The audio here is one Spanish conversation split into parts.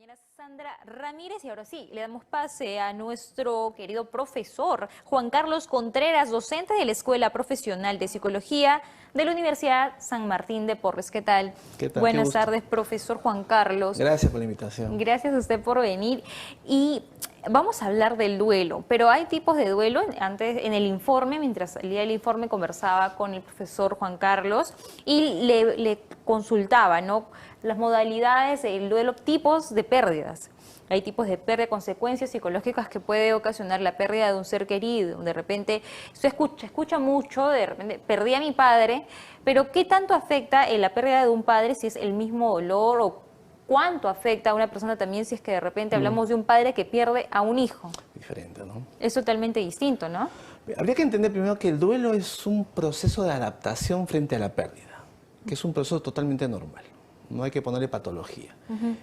compañera Sandra Ramírez y ahora sí, le damos pase a nuestro querido profesor Juan Carlos Contreras, docente de la Escuela Profesional de Psicología de la Universidad San Martín de Porres. ¿Qué tal? ¿Qué tal? Qué Buenas gusto. tardes, profesor Juan Carlos. Gracias por la invitación. Gracias a usted por venir. Y vamos a hablar del duelo, pero hay tipos de duelo. Antes, en el informe, mientras leía el informe, conversaba con el profesor Juan Carlos y le consultaba, ¿no?, las modalidades del duelo, tipos de pérdidas. Hay tipos de pérdida, consecuencias psicológicas que puede ocasionar la pérdida de un ser querido. De repente, se escucha mucho, de repente, perdí a mi padre, pero ¿qué tanto afecta la pérdida de un padre si es el mismo dolor o cuánto afecta a una persona también si es que de repente hablamos de un padre que pierde a un hijo? Diferente, ¿no? Es totalmente distinto, ¿no? Habría que entender primero que el duelo es un proceso de adaptación frente a la pérdida, que es un proceso totalmente normal. No hay que ponerle patología.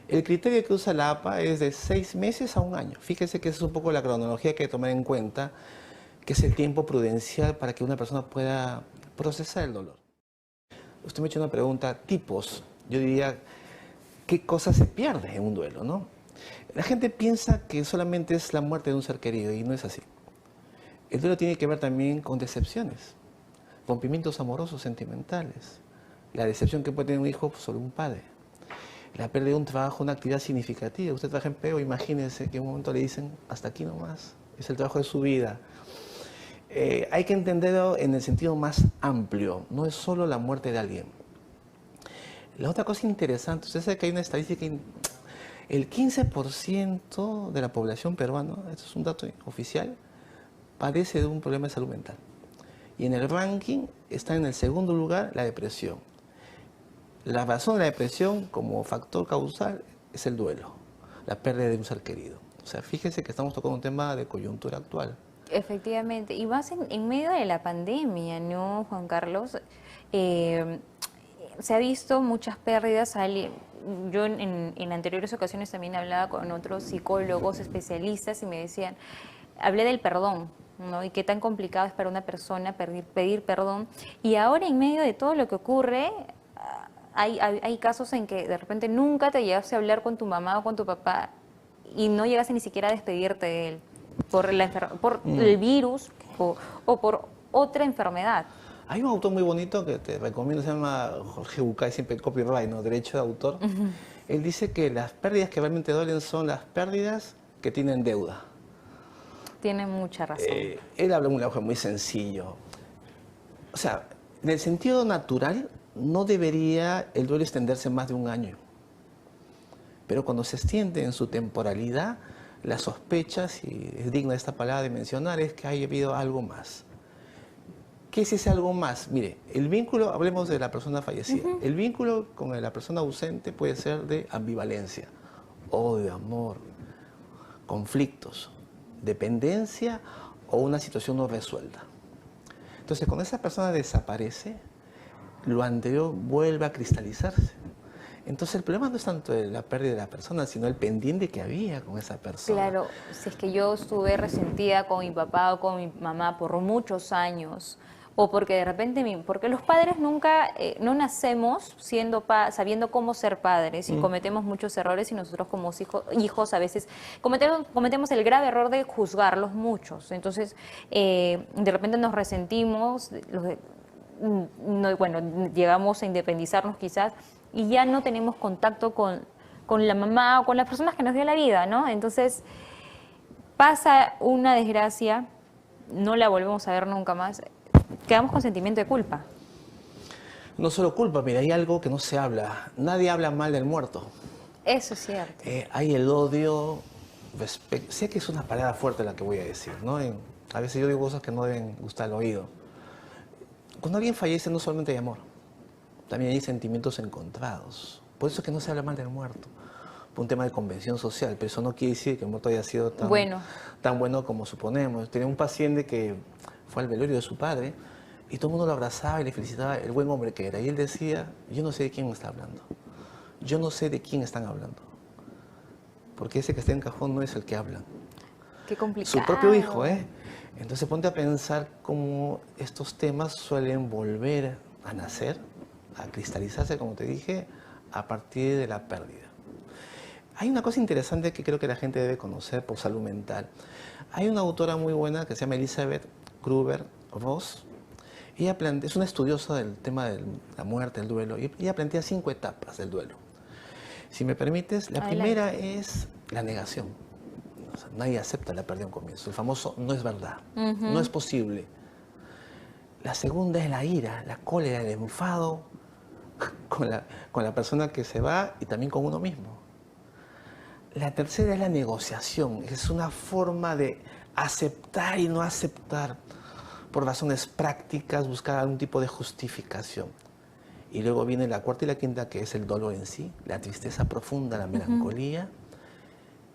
El criterio que usa la APA es de 6 meses a 1 año. Fíjese que esa es un poco la cronología que hay que tomar en cuenta, que es el tiempo prudencial para que una persona pueda procesar el dolor. Usted me ha hecho una pregunta, tipos. Yo diría, ¿qué cosas se pierde en un duelo, no? La gente piensa que solamente es la muerte de un ser querido y no es así. El duelo tiene que ver también con decepciones, rompimientos amorosos, sentimentales, la decepción que puede tener un hijo sobre un padre, la pérdida de un trabajo, una actividad significativa. Usted trabaja en PEO, imagínese que en un momento le dicen, hasta aquí nomás, es el trabajo de su vida. Hay que entenderlo en el sentido más amplio, no es solo la muerte de alguien. La otra cosa interesante, usted sabe que hay una estadística, el 15% de la población peruana, esto es un dato oficial, padece de un problema de salud mental. Y en el ranking está en el segundo lugar la depresión. La razón de la depresión como factor causal es el duelo, la pérdida de un ser querido. O sea, fíjese que estamos tocando un tema de coyuntura actual. Efectivamente, y más en medio de la pandemia, ¿no, Juan Carlos? Se ha visto muchas pérdidas. Yo en anteriores ocasiones también hablaba con otros psicólogos especialistas y me decían, hablé del perdón, ¿no? Y qué tan complicado es para una persona pedir perdón. Y ahora en medio de todo lo que ocurre, hay casos en que de repente nunca te llegaste a hablar con tu mamá o con tu papá y no llegaste ni siquiera a despedirte de él por el virus o por otra enfermedad. Hay un autor muy bonito que te recomiendo, se llama Jorge Bucay, siempre copyright, ¿no? Derecho de autor. Él dice que las pérdidas que realmente duelen son las pérdidas que tienen deuda. Tiene mucha razón. Él habla de un lenguaje muy sencillo. O sea, en el sentido natural, no debería el duelo extenderse más de 1 año. Pero cuando se extiende en su temporalidad, la sospecha, si es digna de esta palabra de mencionar, es que haya habido algo más. ¿Qué es ese algo más? Mire, el vínculo, hablemos de la persona fallecida. El vínculo con la persona ausente puede ser de ambivalencia, odio, amor, conflictos, dependencia o una situación no resuelta. Entonces, cuando esa persona desaparece, lo anterior vuelve a cristalizarse. Entonces, el problema no es tanto la pérdida de la persona, sino el pendiente que había con esa persona. Claro, si es que yo estuve resentida con mi papá o con mi mamá por muchos años, o porque de repente, porque los padres nunca, no nacemos sabiendo cómo ser padres y cometemos muchos errores y nosotros como hijos a veces cometemos el grave error de juzgarlos muchos. Entonces, de repente nos resentimos, bueno, llegamos a independizarnos quizás y ya no tenemos contacto con la mamá o con las personas que nos dio la vida, ¿no? Entonces, pasa una desgracia, no la volvemos a ver nunca más, quedamos con sentimiento de culpa. No solo culpa, mira, hay algo que no se habla. Nadie habla mal del muerto. Eso es cierto. Hay el odio, sé que es una palabra fuerte la que voy a decir, ¿no? A veces yo digo cosas que no deben gustar al oído. Cuando alguien fallece no solamente hay amor, también hay sentimientos encontrados. Por eso es que no se habla mal del muerto. Por un tema de convención social, pero eso no quiere decir que el muerto haya sido tan bueno como suponemos. Tenía un paciente que fue al velorio de su padre y todo el mundo lo abrazaba y le felicitaba el buen hombre que era. Y él decía, yo no sé de quién me está hablando. Yo no sé de quién están hablando. Porque ese que está en cajón no es el que habla. Qué complicado. Su propio hijo, ¿eh? Entonces ponte a pensar cómo estos temas suelen volver a nacer, a cristalizarse, como te dije, a partir de la pérdida. Hay una cosa interesante que creo que la gente debe conocer por salud mental. Hay una autora muy buena que se llama Elizabeth Gruber-Ross. Ella es una estudiosa del tema de la muerte, el duelo, y ella plantea 5 etapas del duelo. Si me permites, la Adelante. primera es la negación. O sea, nadie acepta la pérdida de un comienzo. El famoso no es verdad, no es posible. La segunda es la ira, la cólera, el enfado con la persona que se va y también con uno mismo. La tercera es la negociación, es una forma de aceptar y no aceptar por razones prácticas, buscar algún tipo de justificación. Y luego viene la cuarta y la quinta, que es el dolor en sí, la tristeza profunda, la melancolía.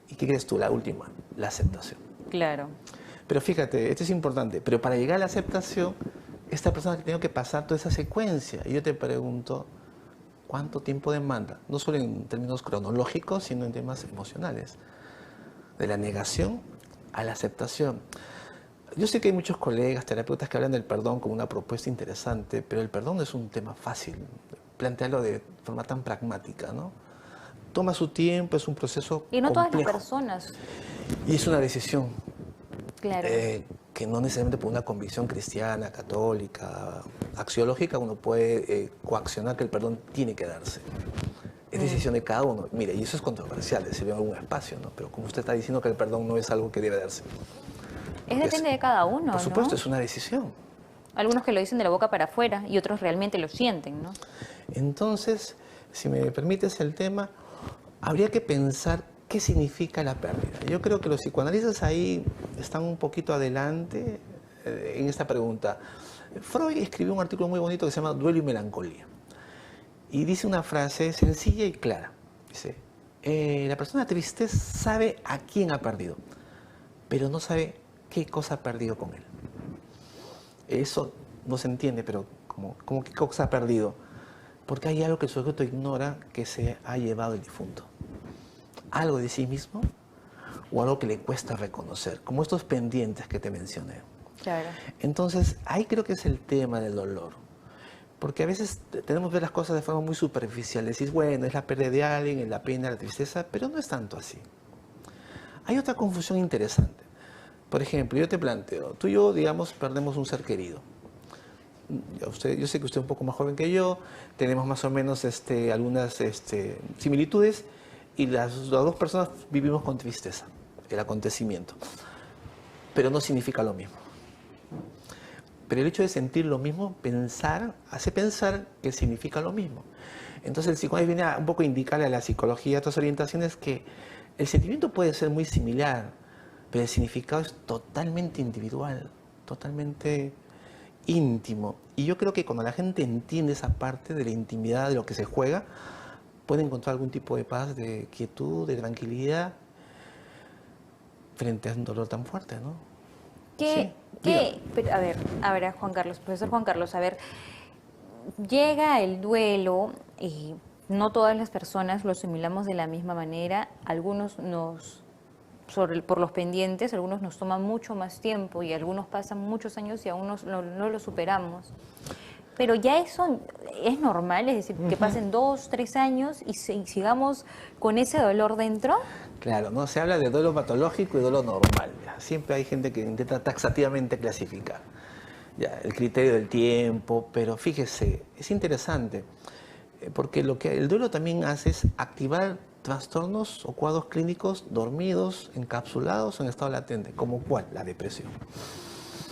¿Y qué crees tú? La última, la aceptación. Claro. Pero fíjate, esto es importante, pero para llegar a la aceptación, esta persona ha tenido que pasar toda esa secuencia. Y yo te pregunto, ¿cuánto tiempo demanda? No solo en términos cronológicos, sino en temas emocionales. De la negación a la aceptación. Yo sé que hay muchos colegas, terapeutas que hablan del perdón como una propuesta interesante, pero el perdón no es un tema fácil, plantearlo de forma tan pragmática, ¿no? Toma su tiempo, es un proceso Y no todas las complejo. personas. Y es una decisión Claro. que no necesariamente por una convicción cristiana, católica, axiológica, uno puede coaccionar que el perdón tiene que darse. Es decisión de cada uno. Mire, y eso es controversial, decirlo en algún espacio, ¿no? Pero como usted está diciendo que el perdón no es algo que debe darse. Depende de cada uno, Por supuesto, ¿no? es una decisión. Algunos que lo dicen de la boca para afuera y otros realmente lo sienten, ¿no? Entonces, si me permites el tema, habría que pensar qué significa la pérdida. Yo creo que los psicoanalistas ahí están un poquito adelante en esta pregunta. Freud escribió un artículo muy bonito que se llama Duelo y Melancolía. Y dice una frase sencilla y clara. Dice, la persona triste sabe a quién ha perdido, pero no sabe qué cosa ha perdido con él. Eso no se entiende, pero ¿cómo qué cosa ha perdido? Porque hay algo que el sujeto ignora que se ha llevado el difunto. Algo de sí mismo o algo que le cuesta reconocer, como estos pendientes que te mencioné. Claro. Entonces, ahí creo que es el tema del dolor. Porque a veces tenemos que ver las cosas de forma muy superficial. Decís, bueno, es la pérdida de alguien, es la pena, la tristeza, pero no es tanto así. Hay otra confusión interesante. Por ejemplo, yo te planteo, tú y yo, digamos, perdemos un ser querido. Yo sé que usted es un poco más joven que yo, tenemos más o menos algunas similitudes y las dos personas vivimos con tristeza el acontecimiento. Pero no significa lo mismo. Pero el hecho de sentir lo mismo, hace pensar que significa lo mismo. Entonces el psicoanálisis viene un poco a indicarle a la psicología otras orientaciones que el sentimiento puede ser muy similar, pero el significado es totalmente individual, totalmente íntimo. Y yo creo que cuando la gente entiende esa parte de la intimidad de lo que se juega, puede encontrar algún tipo de paz, de quietud, de tranquilidad frente a un dolor tan fuerte, ¿no? Sí, Pero, a ver, Juan Carlos, profesor Juan Carlos, a ver, llega el duelo y no todas las personas lo asimilamos de la misma manera, algunos por los pendientes, algunos nos toman mucho más tiempo y algunos pasan muchos años y aún no lo superamos. Pero ya eso es normal, es decir, que pasen 2, 3 años y sigamos con ese dolor dentro. Claro, no se habla de duelo patológico y duelo normal. ¿Ya? Siempre hay gente que intenta taxativamente clasificar ya, el criterio del tiempo, pero fíjese, es interesante, porque lo que el duelo también hace es activar trastornos o cuadros clínicos dormidos, encapsulados o en estado latente, como ¿cuál? La depresión.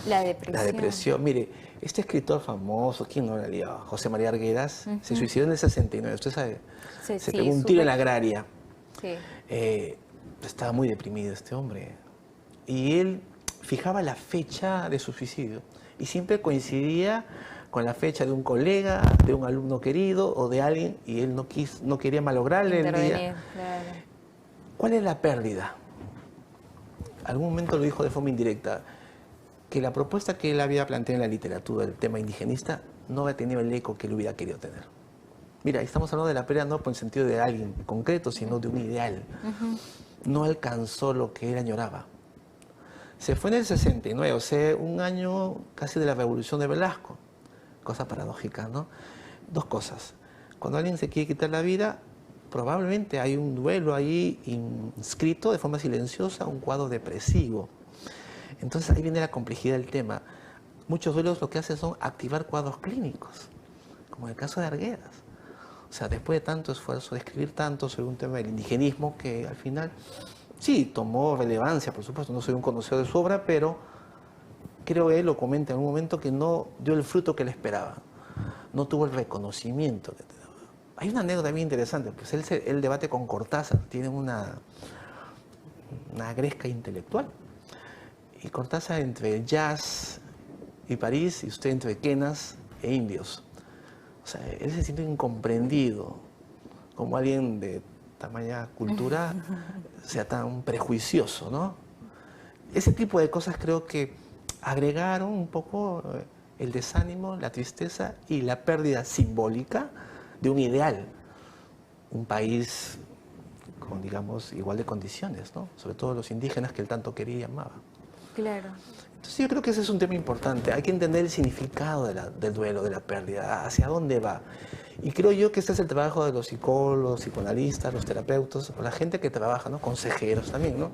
La depresión. La depresión, mire, este escritor famoso, ¿quién no le liaba? José María Arguedas, se suicidó en el 69, usted sabe, se pegó un tiro en la agraria. Sí. Estaba muy deprimido este hombre. Y él fijaba la fecha de su suicidio y siempre coincidía con la fecha de un colega, de un alumno querido o de alguien, y él no quería malograrle el día. Claro. ¿Cuál es la pérdida? Algún momento lo dijo de forma indirecta, que la propuesta que él había planteado en la literatura del tema indigenista no había tenido el eco que él hubiera querido tener. Mira, estamos hablando de la pérdida no por el sentido de alguien concreto, sino de un ideal. No alcanzó lo que él añoraba. Se fue en el 69, o sea, un año casi de la revolución de Velasco. Cosa paradójica, ¿no? Dos cosas. Cuando alguien se quiere quitar la vida, probablemente hay un duelo ahí inscrito de forma silenciosa, un cuadro depresivo. Entonces ahí viene la complejidad del tema. Muchos duelos lo que hacen son activar cuadros clínicos, como en el caso de Arguedas. O sea, después de tanto esfuerzo, de escribir tanto sobre un tema del indigenismo, que al final sí tomó relevancia, por supuesto, no soy un conocedor de su obra, pero creo que él lo comenta en un momento que no dio el fruto que él esperaba, no tuvo el reconocimiento que te daba. Hay una anécdota bien interesante, pues él debate con Cortázar, tiene una gresca intelectual. Y Cortázar entre el jazz y París, y usted entre quenas e indios. O sea, él se siente incomprendido, como alguien de tamaña cultura sea tan prejuicioso, ¿no? Ese tipo de cosas creo que agregaron un poco el desánimo, la tristeza y la pérdida simbólica de un ideal, un país con, digamos, igual de condiciones, ¿no? Sobre todo los indígenas que él tanto quería y amaba. Claro. Entonces yo creo que ese es un tema importante. Hay que entender el significado del duelo, de la pérdida, hacia dónde va. Y creo yo que este es el trabajo de los psicólogos, psicóanalistas, los terapeutas, o la gente que trabaja, ¿no? Consejeros también, ¿no?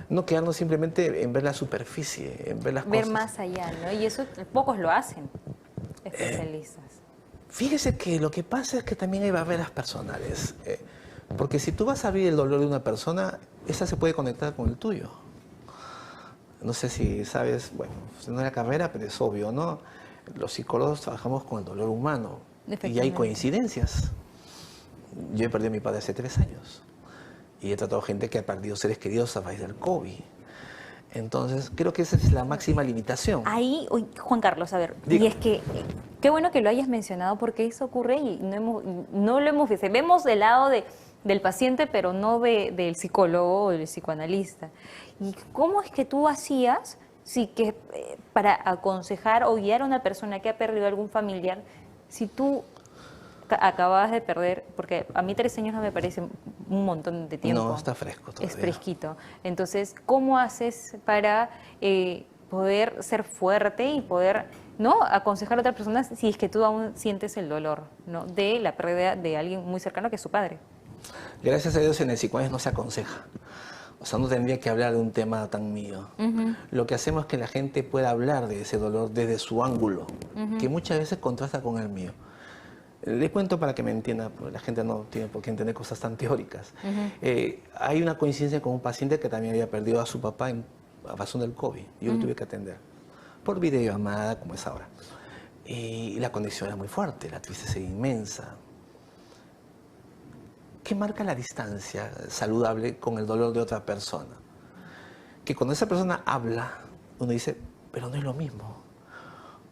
No quedarnos simplemente en ver la superficie, en ver las Ver cosas. más allá, ¿no? Y eso pocos lo hacen, especialistas. Fíjese que lo que pasa es que también hay barreras personales. Porque si tú vas a abrir el dolor de una persona, esa se puede conectar con el tuyo. No sé si sabes, bueno, no es la carrera, pero es obvio, ¿no? Los psicólogos trabajamos con el dolor humano y hay coincidencias. Yo he perdido a mi padre hace 3 años y he tratado gente que ha perdido seres queridos a raíz del COVID. Entonces, creo que esa es la máxima limitación. Ahí, Juan Carlos, a ver, Diga. y es que qué bueno que lo hayas mencionado porque eso ocurre y no lo hemos visto. Vemos del lado del paciente, pero no del psicólogo o del psicoanalista. ¿Y cómo es que tú hacías para aconsejar o guiar a una persona que ha perdido algún familiar si tú acababas de perder? Porque a mí 3 años no me parece un montón de tiempo. No, está fresco todavía. Es fresquito. Entonces, ¿cómo haces para poder ser fuerte y poder, ¿no?, aconsejar a otras personas si es que tú aún sientes el dolor, ¿no?, de la pérdida de alguien muy cercano que es su padre? Gracias a Dios en el psicoanálisis no se aconseja. O sea, no tendría que hablar de un tema tan mío. Lo que hacemos es que la gente pueda hablar de ese dolor desde su ángulo, que muchas veces contrasta con el mío. Le cuento para que me entienda, porque la gente no tiene por qué entender cosas tan teóricas. Hay una coincidencia con un paciente que también había perdido a su papá a razón del COVID. Yo lo tuve que atender por videollamada, como es ahora. Y la conexión era muy fuerte, la tristeza era inmensa. ¿Qué marca la distancia saludable con el dolor de otra persona? Que cuando esa persona habla, uno dice, pero no es lo mismo.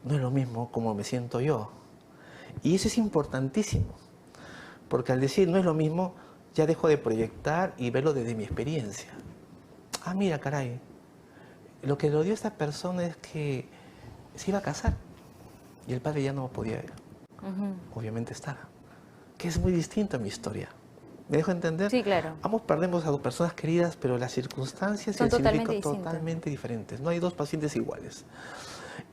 No es lo mismo como me siento yo. Y eso es importantísimo, porque al decir no es lo mismo, ya dejo de proyectar y verlo desde mi experiencia. Ah, mira, caray, lo que lo dio a esta persona es que se iba a casar y el padre ya no podía ir. Obviamente estar, que es muy distinto a mi historia. ¿Me dejo entender? Sí, claro. Ambos perdemos a 2 personas queridas, pero las circunstancias y el significado totalmente diferentes. No hay 2 pacientes iguales.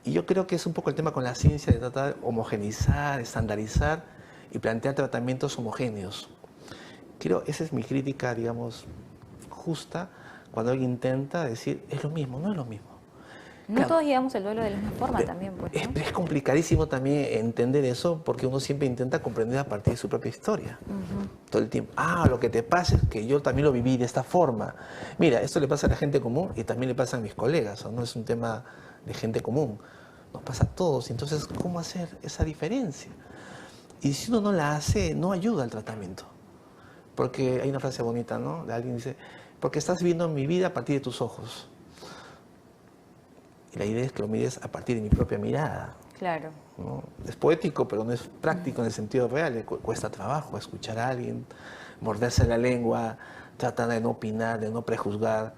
Y yo creo que es un poco el tema con la ciencia de tratar de homogeneizar, estandarizar y plantear tratamientos homogéneos. Esa es mi crítica, digamos, justa, cuando alguien intenta decir, es lo mismo, no es lo mismo. No Claro, todos llevamos el duelo de la misma forma también, pues, ¿no? Es complicadísimo también entender eso porque uno siempre intenta comprender a partir de su propia historia. Todo el tiempo. Ah, lo que te pasa es que yo también lo viví de esta forma. Mira, esto le pasa a la gente común y también le pasa a mis colegas. No es un tema de gente común. Nos pasa a todos. Entonces, ¿cómo hacer esa diferencia? Y si uno no la hace, no ayuda al tratamiento. Porque hay una frase bonita, ¿no? De alguien dice, porque estás viendo mi vida a partir de tus ojos. Y la idea es que lo mires a partir de mi propia mirada. Claro. ¿No? Es poético, pero no es práctico en el sentido real. Cuesta trabajo escuchar a alguien, morderse la lengua, tratar de no opinar, de no prejuzgar,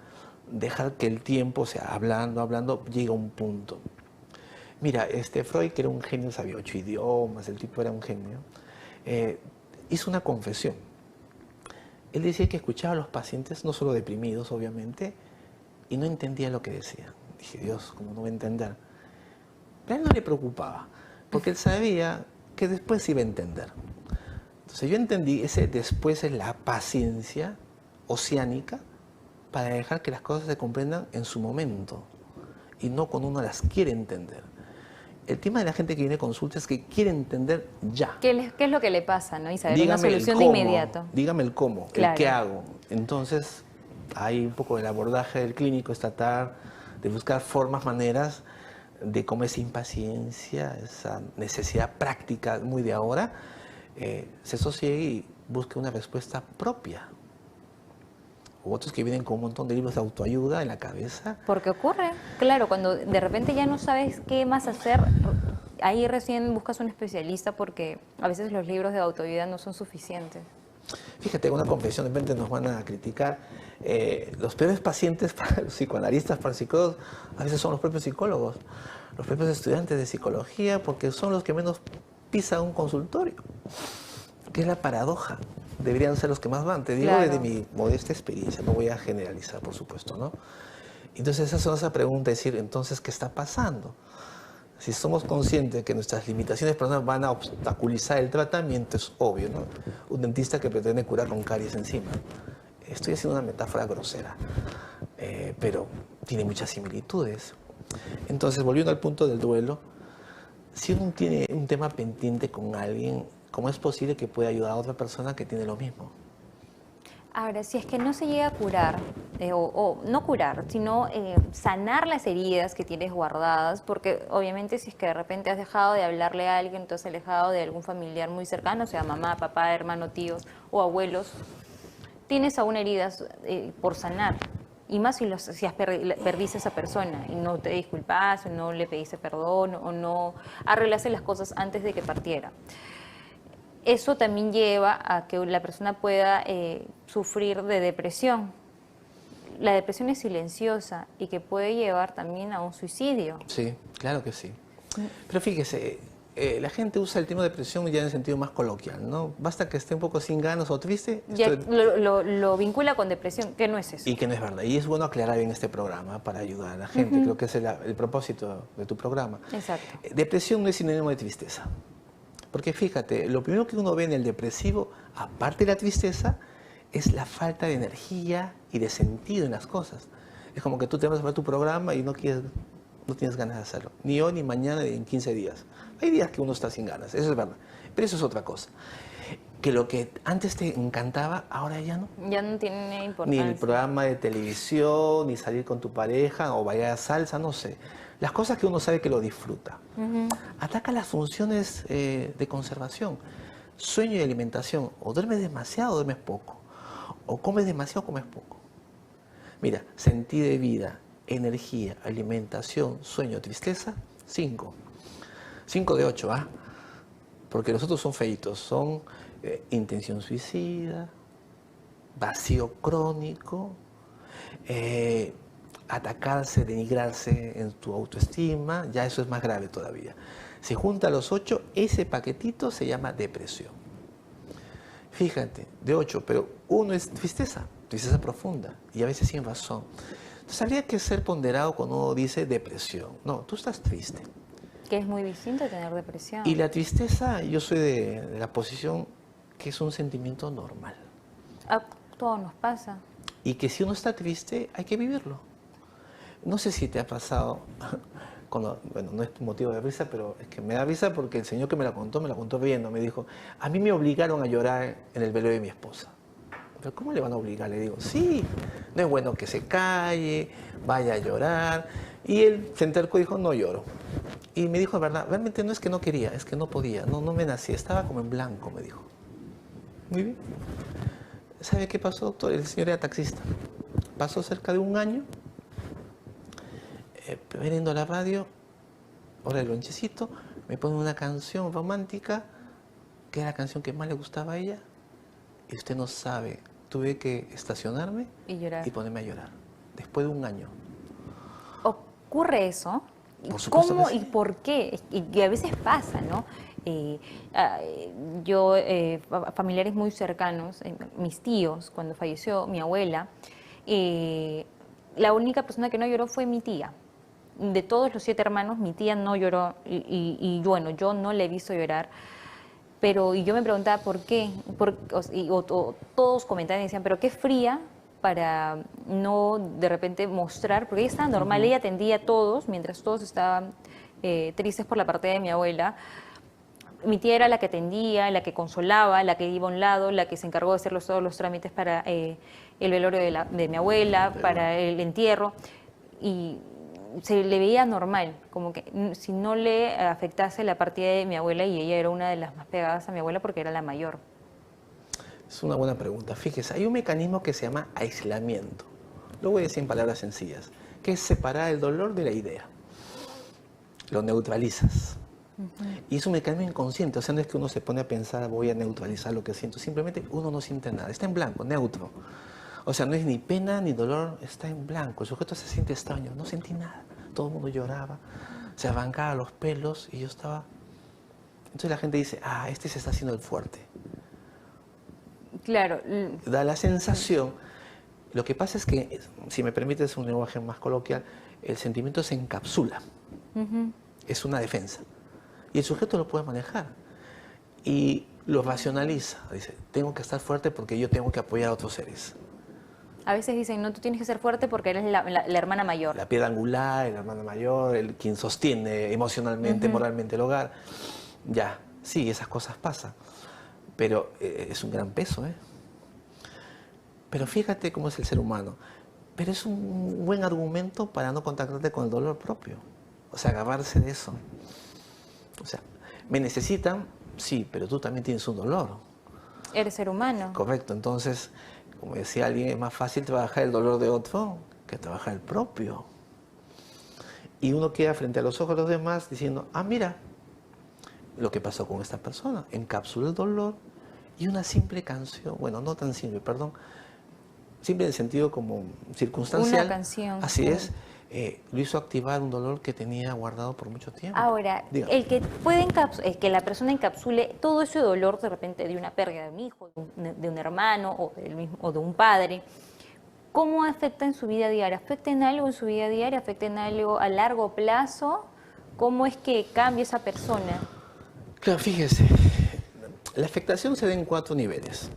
dejar que el tiempo, o sea, hablando, llega a un punto. Mira, Freud, que era un genio, sabía 8 idiomas, el tipo era un genio, hizo una confesión. Él decía que escuchaba a los pacientes, no solo deprimidos, obviamente, y no entendía lo que decían. Dije, Dios, ¿cómo no va a entender? Pero a él no le preocupaba, porque él sabía que después iba a entender. Entonces yo entendí, ese después es la paciencia oceánica para dejar que las cosas se comprendan en su momento y no cuando uno las quiere entender. El tema de la gente que viene a consulta es que quiere entender ya. ¿Qué es lo que le pasa, no? Y saber una Dígame el solución de cómo, inmediato. dígame el cómo, Claro. el qué hago. Entonces, hay un poco del abordaje del clínico, es tratar de buscar formas, maneras de cómo esa impaciencia, esa necesidad práctica muy de ahora, se sosiegue y busque una respuesta propia. U otros que vienen con un montón de libros de autoayuda en la cabeza. Porque ocurre, claro, cuando de repente ya no sabes qué más hacer, ahí recién buscas un especialista porque a veces los libros de autoayuda no son suficientes. Fíjate, una confesión, de repente nos van a criticar. Los peores pacientes para los psicoanalistas, para los psicólogos, a veces son los propios psicólogos, los propios estudiantes de psicología, porque son los que menos pisan un consultorio, que es la paradoja. Deberían ser los que más van. Te digo Claro. desde mi modesta experiencia, no voy a generalizar, por supuesto, ¿no? Entonces esa pregunta es decir, entonces, ¿qué está pasando? Si somos conscientes de que nuestras limitaciones personales van a obstaculizar el tratamiento, es obvio, ¿no? Un dentista que pretende curar con caries encima. Estoy haciendo una metáfora grosera, pero tiene muchas similitudes. Entonces, volviendo al punto del duelo, si uno tiene un tema pendiente con alguien, ¿cómo es posible que pueda ayudar a otra persona que tiene lo mismo? Ahora, si es que no se llega a curar, o no curar, sino sanar las heridas que tienes guardadas, porque obviamente si es que de repente has dejado de hablarle a alguien, te has alejado de algún familiar muy cercano, sea mamá, papá, hermano, tíos o abuelos, tienes aún heridas por sanar. Y más si perdiste a esa persona y no te disculpas, o no le pediste perdón, o no arreglaste las cosas antes de que partiera. Eso también lleva a que la persona pueda sufrir de depresión. La depresión es silenciosa y que puede llevar también a un suicidio. Sí, claro que sí. Pero fíjese, la gente usa el tema de depresión ya en el sentido más coloquial, ¿no? Basta que esté un poco sin ganas o triste. Ya lo vincula con depresión, que no es eso. Y que no es verdad. Y es bueno aclarar en este programa para ayudar a la gente. Creo que es el propósito de tu programa. Exacto. Depresión no es sinónimo de tristeza. Porque fíjate, lo primero que uno ve en el depresivo, aparte de la tristeza, es la falta de energía y de sentido en las cosas. Es como que tú te vas a ver tu programa y no tienes ganas de hacerlo. Ni hoy, ni mañana, ni en 15 días. Hay días que uno está sin ganas, eso es verdad. Pero eso es otra cosa. Que lo que antes te encantaba, ahora ya no. Ya no tiene Ni importancia. el programa de televisión, ni salir con tu pareja, o bailar a salsa, no sé. Las cosas que uno sabe que lo disfruta. Ataca las funciones de conservación. Sueño y alimentación. O duermes demasiado o duermes poco. O comes demasiado o comes poco. Mira, sentido de vida, energía, alimentación, sueño, tristeza, 5. 5 de 8, ¿ah? Porque los otros son feitos. Son intención suicida, vacío crónico, atacarse, denigrarse en tu autoestima, ya eso es más grave todavía. Se junta los 8, ese paquetito se llama depresión. Fíjate, de 8, pero uno es tristeza profunda, y a veces sin razón. Entonces habría que ser ponderado cuando uno dice depresión. No, tú estás triste. Que es muy distinto tener depresión. Y la tristeza, yo soy de la posición que es un sentimiento normal. A todos nos pasa. Y que si uno está triste, hay que vivirlo. No sé si te ha pasado, bueno, no es motivo de risa, pero es que me da risa porque el señor que me la contó riendo. Me dijo, a mí me obligaron a llorar en el velorio de mi esposa. ¿Pero cómo le van a obligar? Le digo, sí, no es bueno que se calle, vaya a llorar. Y él se entercó y dijo, no lloro. Y me dijo, verdad, realmente no es que no quería, es que no podía, no me nacía, estaba como en blanco, me dijo. Muy bien. ¿Sabe qué pasó, doctor? El señor era taxista. Pasó cerca de un año, veniendo a la radio, hora del lonchecito, me pone una canción romántica, que era la canción que más le gustaba a ella, y usted no sabe, tuve que estacionarme Y ponerme a llorar, después de un año. ¿Ocurre eso? Por supuesto ¿Cómo que sí. y por qué? Y a veces pasa, ¿no? Familiares muy cercanos, mis tíos, cuando falleció mi abuela, la única persona que no lloró fue mi tía. De todos los 7 hermanos, mi tía no lloró y bueno, yo no le he visto llorar. Pero y yo me preguntaba por qué, todos comentaban y decían, pero qué fría para no de repente mostrar, porque ella estaba normal, ella atendía a todos, mientras todos estaban tristes por la partida de mi abuela. Mi tía era la que atendía, la que consolaba, la que iba a un lado, la que se encargó de hacer todos los trámites para el velorio de mi abuela, para el entierro, y se le veía normal, como que si no le afectase la partida de mi abuela, y ella era una de las más pegadas a mi abuela porque era la mayor. Es una buena pregunta. Fíjese, hay un mecanismo que se llama aislamiento. Lo voy a decir en palabras sencillas, que es separar el dolor de la idea. Lo neutralizas. Y es un mecanismo inconsciente, o sea, no es que uno se pone a pensar, voy a neutralizar lo que siento, simplemente uno no siente nada, está en blanco, neutro. O sea, no es ni pena ni dolor, está en blanco, el sujeto se siente extraño, no sentí nada, todo el mundo lloraba, se arrancaba los pelos y yo estaba... Entonces la gente dice, este se está haciendo el fuerte. Claro. Da la sensación, lo que pasa es que, si me permites un lenguaje más coloquial, el sentimiento se encapsula, es una defensa. Y el sujeto lo puede manejar y lo racionaliza. Dice, tengo que estar fuerte porque yo tengo que apoyar a otros seres. A veces dicen, no, tú tienes que ser fuerte porque eres la hermana mayor. La piedra angular, la hermana mayor, quien sostiene emocionalmente, moralmente el hogar. Ya, sí, esas cosas pasan. Pero es un gran peso, ¿eh? Pero fíjate cómo es el ser humano. Pero es un buen argumento para no contactarte con el dolor propio. O sea, agarrarse de eso. O sea, me necesitan, sí, pero tú también tienes un dolor. Eres ser humano. Correcto, entonces, como decía alguien, es más fácil trabajar el dolor de otro que trabajar el propio. Y uno queda frente a los ojos de los demás diciendo, mira, lo que pasó con esta persona, encapsuló el dolor y una simple canción, bueno, no tan simple, perdón, simple en el sentido como circunstancial. Una canción. Así es. Lo hizo activar un dolor que tenía guardado por mucho tiempo. Ahora, Dígame. el que la persona encapsule todo ese dolor de repente de una pérdida de un hijo, de un hermano o de un padre, ¿cómo afecta en su vida diaria? ¿Afecta en algo en su vida diaria? ¿Afecta en algo a largo plazo? ¿Cómo es que cambia esa persona? Claro, fíjese, la afectación se da en 4 niveles.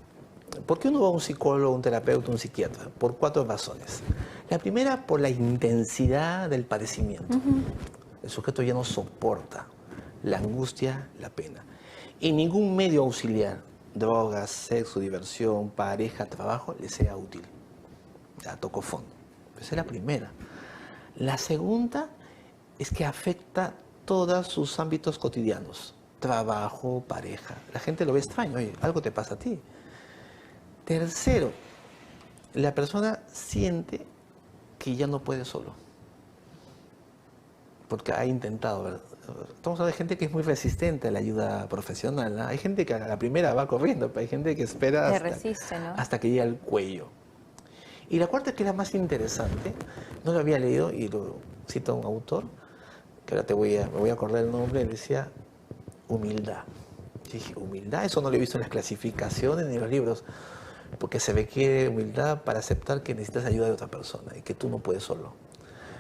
¿Por qué uno va a un psicólogo, un terapeuta, un psiquiatra? Por 4 razones. La primera, por la intensidad del padecimiento. El sujeto ya no soporta la angustia, la pena. Y ningún medio auxiliar, drogas, sexo, diversión, pareja, trabajo, le sea útil. Ya tocó fondo. Esa es la primera. La segunda es que afecta todos sus ámbitos cotidianos. Trabajo, pareja. La gente lo ve extraño. Oye, algo te pasa a ti. Tercero, la persona siente que ya no puede solo. Porque ha intentado, ¿verdad? Estamos hablando de gente que es muy resistente a la ayuda profesional, ¿no? Hay gente que a la primera va corriendo, pero hay gente que espera hasta que llegue al cuello. Y la cuarta, que es la más interesante, no lo había leído y lo cita un autor, que ahora me voy a acordar el nombre, decía humildad. Y dije, humildad, eso no lo he visto en las clasificaciones ni en los libros. Porque se requiere humildad para aceptar que necesitas ayuda de otra persona y que tú no puedes solo.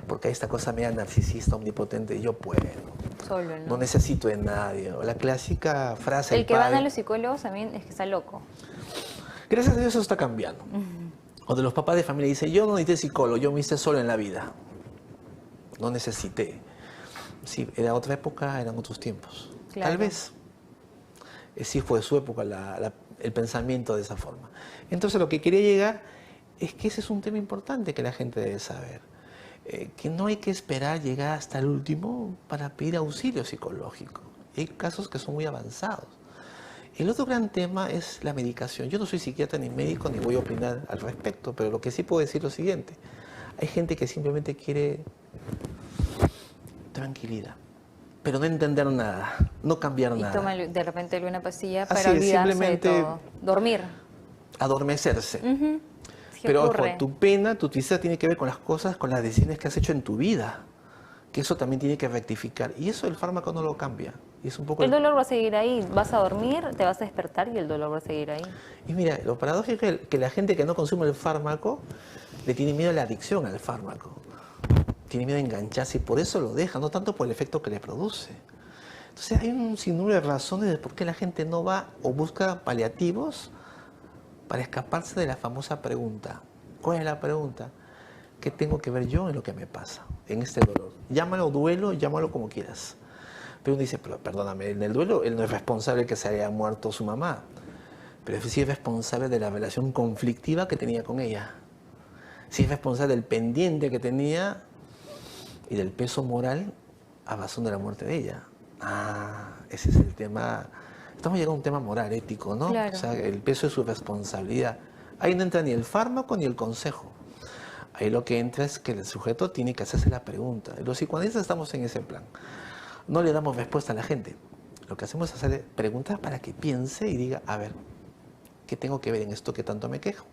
Porque hay esta cosa media narcisista, omnipotente, yo puedo. Solo, ¿no? No necesito de nadie. O la clásica frase... El que van a los psicólogos también es que está loco. Gracias a Dios eso está cambiando. O de los papás de familia dicen, yo no necesité psicólogo, yo me hice solo en la vida. No necesité. Sí, era otra época, eran otros tiempos. Claro. Tal vez. Sí fue su época el pensamiento de esa forma. Entonces lo que quería llegar es que ese es un tema importante que la gente debe saber. Que no hay que esperar llegar hasta el último para pedir auxilio psicológico. Hay casos que son muy avanzados. El otro gran tema es la medicación. Yo no soy psiquiatra ni médico ni voy a opinar al respecto, pero lo que sí puedo decir es lo siguiente. Hay gente que simplemente quiere tranquilidad, pero no entender nada, no cambiar nada. Y toma de repente alguna pastilla para Así es, olvidarse simplemente de todo. Dormir. Adormecerse. Sí, Pero ojo, ocurre. tu pena, tu tristeza tiene que ver con las cosas, con las decisiones que has hecho en tu vida. Que eso también tiene que rectificar. Y eso el fármaco no lo cambia. Y es un poco El dolor va a seguir ahí. Vas a dormir, te vas a despertar y el dolor va a seguir ahí. Y mira, lo paradójico es que la gente que no consume el fármaco le tiene miedo a la adicción al fármaco. Tiene miedo a engancharse y por eso lo deja, no tanto por el efecto que le produce. Entonces hay un sinnúmero de razones de por qué la gente no va o busca paliativos para escaparse de la famosa pregunta. ¿Cuál es la pregunta? ¿Qué tengo que ver yo en lo que me pasa, en este dolor? Llámalo duelo, llámalo como quieras. Pero uno dice, pero perdóname, en el duelo él no es responsable que se haya muerto su mamá, pero sí es responsable de la relación conflictiva que tenía con ella. Sí es responsable del pendiente que tenía y del peso moral a razón de la muerte de ella. Ah, ese es el tema. Estamos llegando a un tema moral, ético, ¿no? Claro. O sea, el peso de su responsabilidad. Ahí no entra ni el fármaco ni el consejo. Ahí lo que entra es que el sujeto tiene que hacerse la pregunta. Los psicoanalistas estamos en ese plan. No le damos respuesta a la gente. Lo que hacemos es hacerle preguntas para que piense y diga, a ver, ¿qué tengo que ver en esto que tanto me quejo?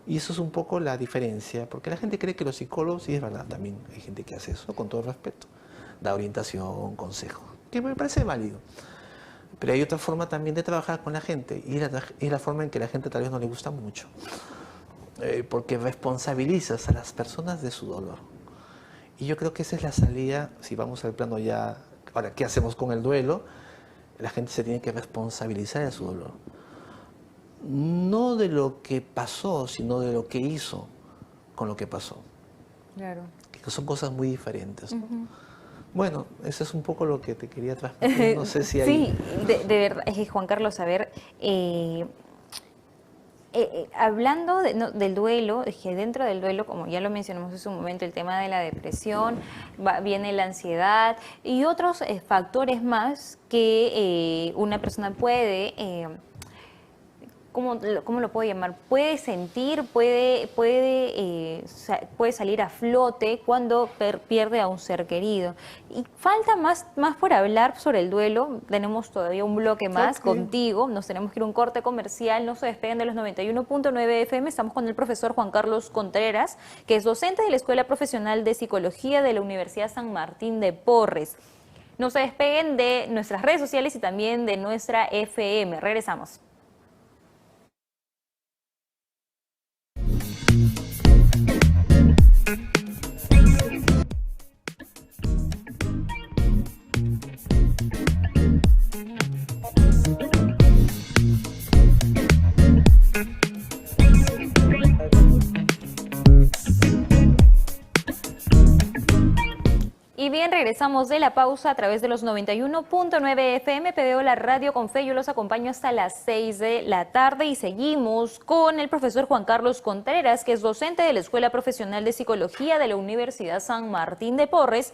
Y eso es un poco la diferencia, porque la gente cree que los psicólogos, y es verdad, también hay gente que hace eso, con todo respeto, da orientación, consejo, que me parece válido. Pero hay otra forma también de trabajar con la gente, y es la forma en que a la gente tal vez no le gusta mucho, porque responsabilizas a las personas de su dolor. Y yo creo que esa es la salida, si vamos al plano ya, ahora, ¿qué hacemos con el duelo? La gente se tiene que responsabilizar de su dolor. No de lo que pasó, sino de lo que hizo con lo que pasó. Claro. Que son cosas muy diferentes, ¿no? Bueno, eso es un poco lo que te quería transmitir. No sé si hay... Sí, de verdad, es que Juan Carlos, a ver, hablando del duelo, es que dentro del duelo, como ya lo mencionamos hace un momento, el tema de la depresión, viene la ansiedad y otros factores más que una persona puede... ¿Cómo lo puedo llamar? Puede sentir, puede salir a flote cuando pierde a un ser querido. Y falta más por hablar sobre el duelo. Tenemos todavía un bloque más contigo. Nos tenemos que ir a un corte comercial. No se despeguen de los 91.9 FM. Estamos con el profesor Juan Carlos Contreras, que es docente de la Escuela Profesional de Psicología de la Universidad San Martín de Porres. No se despeguen de nuestras redes sociales y también de nuestra FM. Regresamos. Y bien, regresamos de la pausa a través de los 91.9 FM, PBO La Radio con Fe. Yo los acompaño hasta las 6 de la tarde y seguimos con el profesor Juan Carlos Contreras, que es docente de la Escuela Profesional de Psicología de la Universidad San Martín de Porres.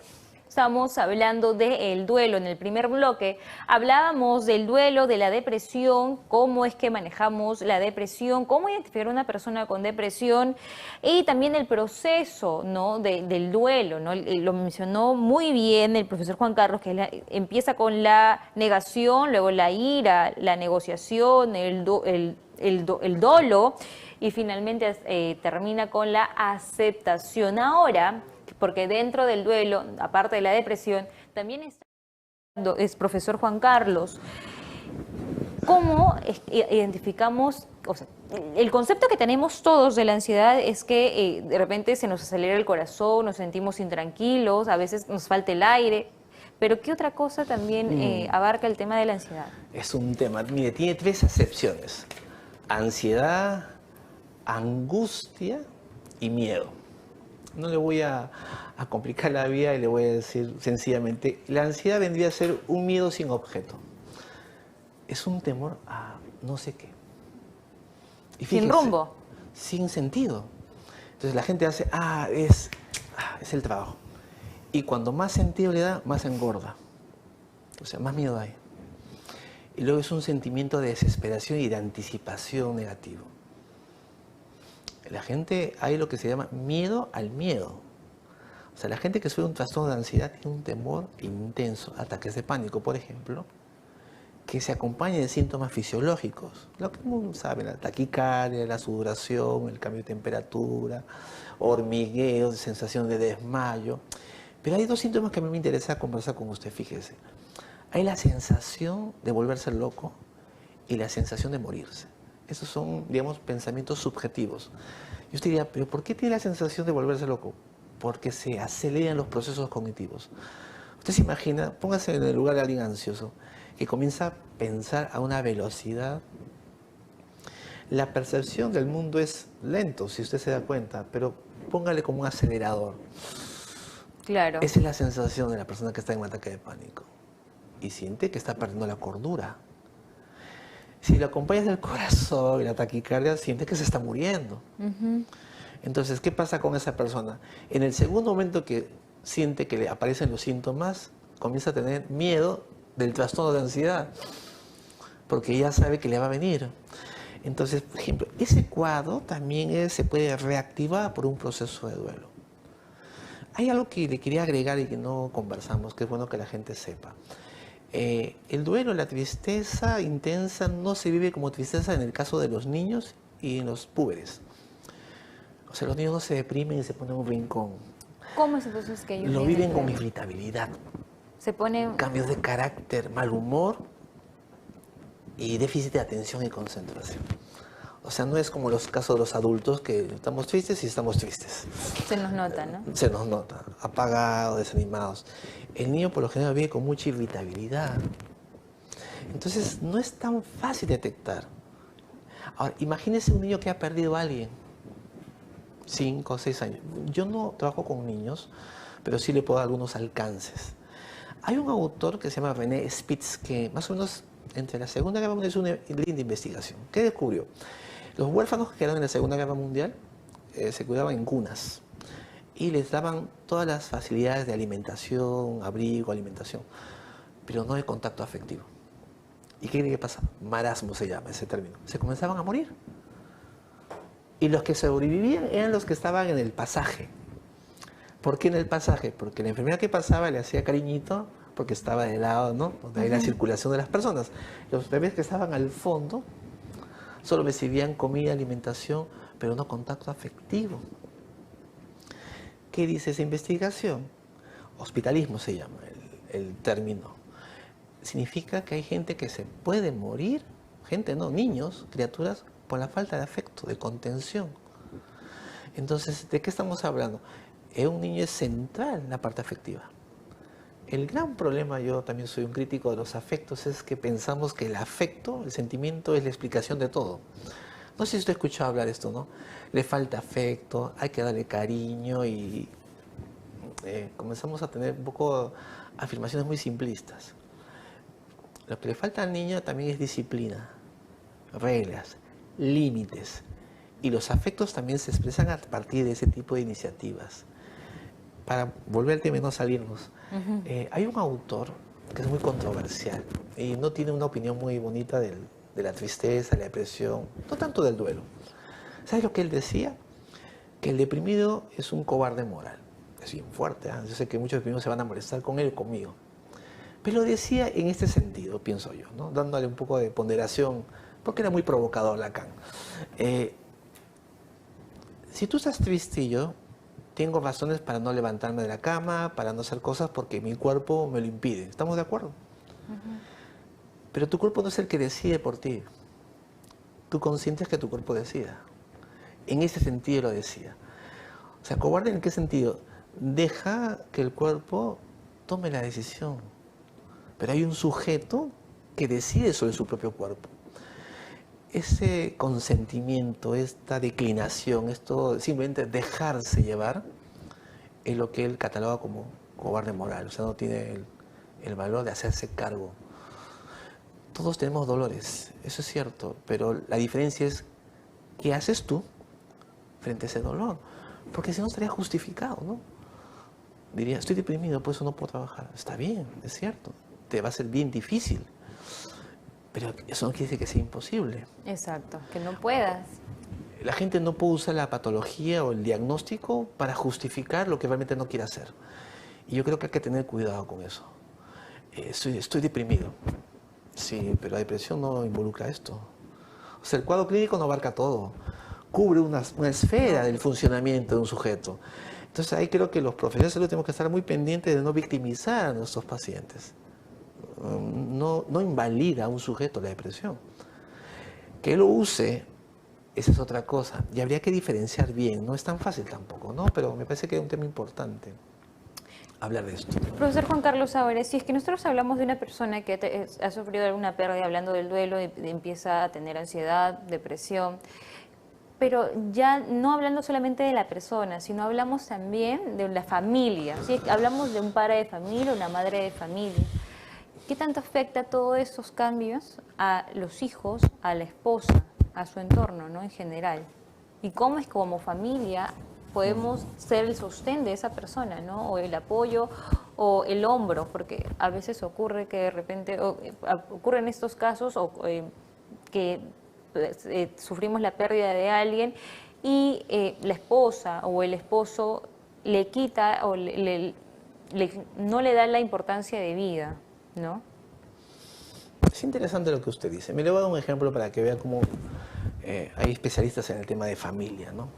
Estamos hablando del duelo. En el primer bloque hablábamos del duelo, de la depresión, cómo es que manejamos la depresión, cómo identificar a una persona con depresión y también el proceso, ¿no? del duelo, ¿no? Lo mencionó muy bien el profesor Juan Carlos, que empieza con la negación, luego la ira, la negociación, el dolo y finalmente termina con la aceptación. Ahora, porque dentro del duelo, aparte de la depresión, también es profesor Juan Carlos, ¿cómo identificamos? O sea, el concepto que tenemos todos de la ansiedad es que de repente se nos acelera el corazón, nos sentimos intranquilos, a veces nos falta el aire, pero ¿qué otra cosa también abarca el tema de la ansiedad? Es un tema, mire, tiene 3 acepciones: ansiedad, angustia y miedo. No le voy a complicar la vida y le voy a decir sencillamente, la ansiedad vendría a ser un miedo sin objeto. Es un temor a no sé qué. Y fíjese, sin rumbo. Sin sentido. Entonces la gente hace, es el trabajo. Y cuando más sentido le da, más engorda. O sea, más miedo hay. Y luego es un sentimiento de desesperación y de anticipación negativo. La gente, hay lo que se llama miedo al miedo. O sea, la gente que sufre un trastorno de ansiedad tiene un temor intenso, ataques de pánico, por ejemplo, que se acompaña de síntomas fisiológicos. Lo que uno sabe, la taquicardia, la sudoración, el cambio de temperatura, hormigueo, sensación de desmayo. Pero hay 2 síntomas que a mí me interesa conversar con usted, fíjese. Hay la sensación de volverse loco y la sensación de morirse. Esos son, digamos, pensamientos subjetivos. Y usted diría, ¿pero por qué tiene la sensación de volverse loco? Porque se aceleran los procesos cognitivos. Usted Usted se imagina, póngase en el lugar de alguien ansioso, que comienza a pensar a una velocidad. La percepción del mundo es lento, si usted se da cuenta, pero póngale como un acelerador. Claro. Esa es la sensación de la persona que está en un ataque de pánico. Y siente que está perdiendo la cordura. Si le acompañas del corazón y la taquicardia, siente que se está muriendo. Entonces, ¿qué pasa con esa persona? En el segundo momento que siente que le aparecen los síntomas, comienza a tener miedo del trastorno de ansiedad, porque ya sabe que le va a venir. Entonces, por ejemplo, ese cuadro también se puede reactivar por un proceso de duelo. Hay algo que le quería agregar y que no conversamos, que es bueno que la gente sepa. El duelo, la tristeza intensa, no se vive como tristeza en el caso de los niños y en los púberes. O sea, los niños no se deprimen y se ponen en un rincón. ¿Cómo es entonces que ellos Lo viven con irritabilidad, se ponen? cambios de carácter, mal humor y déficit de atención y concentración. O sea, no es como los casos de los adultos que estamos tristes y estamos tristes. Se nos nota, ¿no? Se nos nota, apagados, desanimados. El niño por lo general vive con mucha irritabilidad. Entonces no es tan fácil detectar. Ahora, imagínese un niño que ha perdido a alguien, 5 o 6 años. Yo no trabajo con niños, pero sí le puedo dar algunos alcances. Hay un autor que se llama René Spitz, que más o menos entre la Segunda Guerra Mundial hizo una linda investigación. ¿Qué descubrió? Los huérfanos que quedaron en la Segunda Guerra Mundial se cuidaban en cunas y les daban todas las facilidades de alimentación, abrigo, alimentación, pero no de contacto afectivo. ¿Y qué cree que pasa? Marasmo se llama ese término. Se comenzaban a morir. Y los que sobrevivían eran los que estaban en el pasaje. ¿Por qué en el pasaje? Porque la enfermera que pasaba le hacía cariñito porque estaba de lado, ¿no? Donde hay la circulación de las personas. Los bebés que estaban al fondo solo recibían comida, alimentación, pero no contacto afectivo. ¿Qué dice esa investigación? Hospitalismo se llama el término. Significa que hay gente que se puede morir, gente no, niños, criaturas, por la falta de afecto, de contención. Entonces, ¿de qué estamos hablando? En un niño es central la parte afectiva. El gran problema, yo también soy un crítico de los afectos, es que pensamos que el afecto, el sentimiento, es la explicación de todo. No sé si usted ha escuchado hablar de esto, ¿no? Le falta afecto, hay que darle cariño y comenzamos a tener un poco afirmaciones muy simplistas. Lo que le falta al niño también es disciplina, reglas, límites. Y los afectos también se expresan a partir de ese tipo de iniciativas. Para volver al tema y no salirnos, hay un autor que es muy controversial y no tiene una opinión muy bonita de la tristeza, la depresión, no tanto del duelo. ¿Sabes lo que él decía? Que el deprimido es un cobarde moral. Es bien fuerte, ¿eh? Yo sé que muchos deprimidos se van a molestar con él o conmigo. Pero lo decía en este sentido, pienso yo, ¿no? Dándole un poco de ponderación, porque era muy provocador Lacan. Si tú estás triste y yo tengo razones para no levantarme de la cama, para no hacer cosas porque mi cuerpo me lo impide. ¿Estamos de acuerdo? Pero tu cuerpo no es el que decide por ti. Tú consientes que tu cuerpo decida. En ese sentido lo decía. O sea, cobarde en qué sentido? Deja que el cuerpo tome la decisión. Pero hay un sujeto que decide sobre su propio cuerpo. Ese consentimiento, esta declinación, esto simplemente dejarse llevar, es lo que él cataloga como cobarde moral. O sea, no tiene el valor de hacerse cargo. Todos tenemos dolores, eso es cierto, pero la diferencia es qué haces tú frente a ese dolor. Porque si no estaría justificado, ¿no? Diría, estoy deprimido, por eso no puedo trabajar. Está bien, es cierto, te va a ser bien difícil. Pero eso no quiere decir que sea imposible. Exacto, que no puedas. La gente no puede usar la patología o el diagnóstico para justificar lo que realmente no quiere hacer. Y yo creo que hay que tener cuidado con eso. Estoy deprimido. Sí, pero la depresión no involucra esto. O sea, el cuadro clínico no abarca todo. Cubre una esfera del funcionamiento de un sujeto. Entonces ahí creo que los profesionales de salud tenemos que estar muy pendientes de no victimizar a nuestros pacientes. No invalida a un sujeto la depresión. Que lo use, esa es otra cosa. Y habría que diferenciar bien. No es tan fácil tampoco, ¿no? Pero me parece que es un tema importante. hablar de esto. Profesor Juan Carlos Álvarez, si es que nosotros hablamos de una persona que ha sufrido alguna pérdida, hablando del duelo, empieza a tener ansiedad, depresión, pero ya no hablando solamente de la persona, sino hablamos también de la familia, ¿sí? Hablamos de un padre de familia, una madre de familia. ¿Qué tanto afecta todos estos cambios a los hijos, a la esposa, a su entorno, ¿no? En general? ¿Y cómo es que como familia podemos ser el sostén de esa persona, ¿no? O el apoyo o el hombro, porque a veces ocurre que de repente ocurren estos casos que sufrimos la pérdida de alguien y la esposa o el esposo le quita o no le da la importancia de vida, ¿no? Es interesante lo que usted dice. Me le voy a dar un ejemplo para que vea cómo hay especialistas en el tema de familia, ¿no?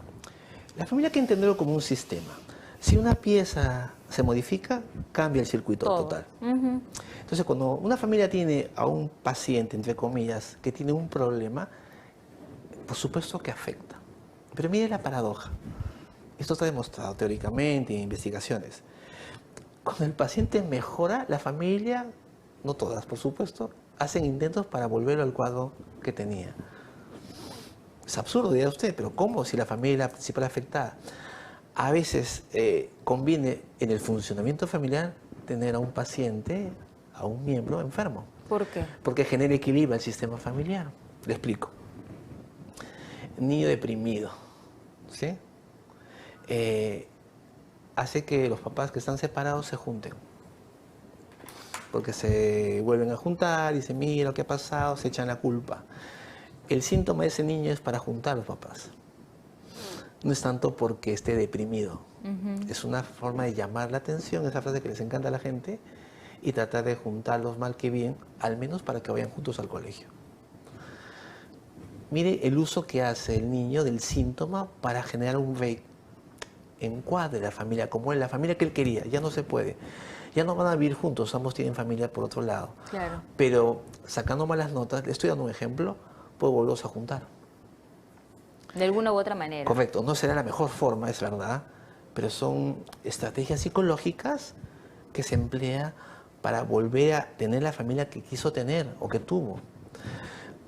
La familia hay que entenderlo como un sistema. Si una pieza se modifica, cambia el circuito total. Entonces, cuando una familia tiene a un paciente, entre comillas, que tiene un problema, por supuesto que afecta. Pero mire la paradoja. Esto está demostrado teóricamente en investigaciones. Cuando el paciente mejora, la familia, no todas, por supuesto, hacen intentos para volverlo al cuadro que tenía. Es absurdo, dirá usted, pero ¿cómo si la familia es la principal afectada? A veces conviene en el funcionamiento familiar tener a un paciente, a un miembro enfermo. ¿Por qué? Porque genera equilibrio al sistema familiar. Le explico. Niño deprimido, ¿sí? Hace que los papás que están separados se junten. Porque se vuelven a juntar y dicen, mira lo que ha pasado, se echan la culpa. El síntoma de ese niño es para juntar a los papás. No es tanto porque esté deprimido. Es una forma de llamar la atención, esa frase que les encanta a la gente, y tratar de juntarlos mal que bien, al menos para que vayan juntos al colegio. Mire el uso que hace el niño del síntoma para generar un encuadre de la familia, como es la familia que él quería. Ya no se puede. Ya no van a vivir juntos, ambos tienen familia por otro lado. Claro. Pero sacando malas notas, le estoy dando un ejemplo, puedo volverlos a juntar. De alguna u otra manera. Correcto, no será la mejor forma, es verdad, pero son estrategias psicológicas que se emplea para volver a tener la familia que quiso tener o que tuvo.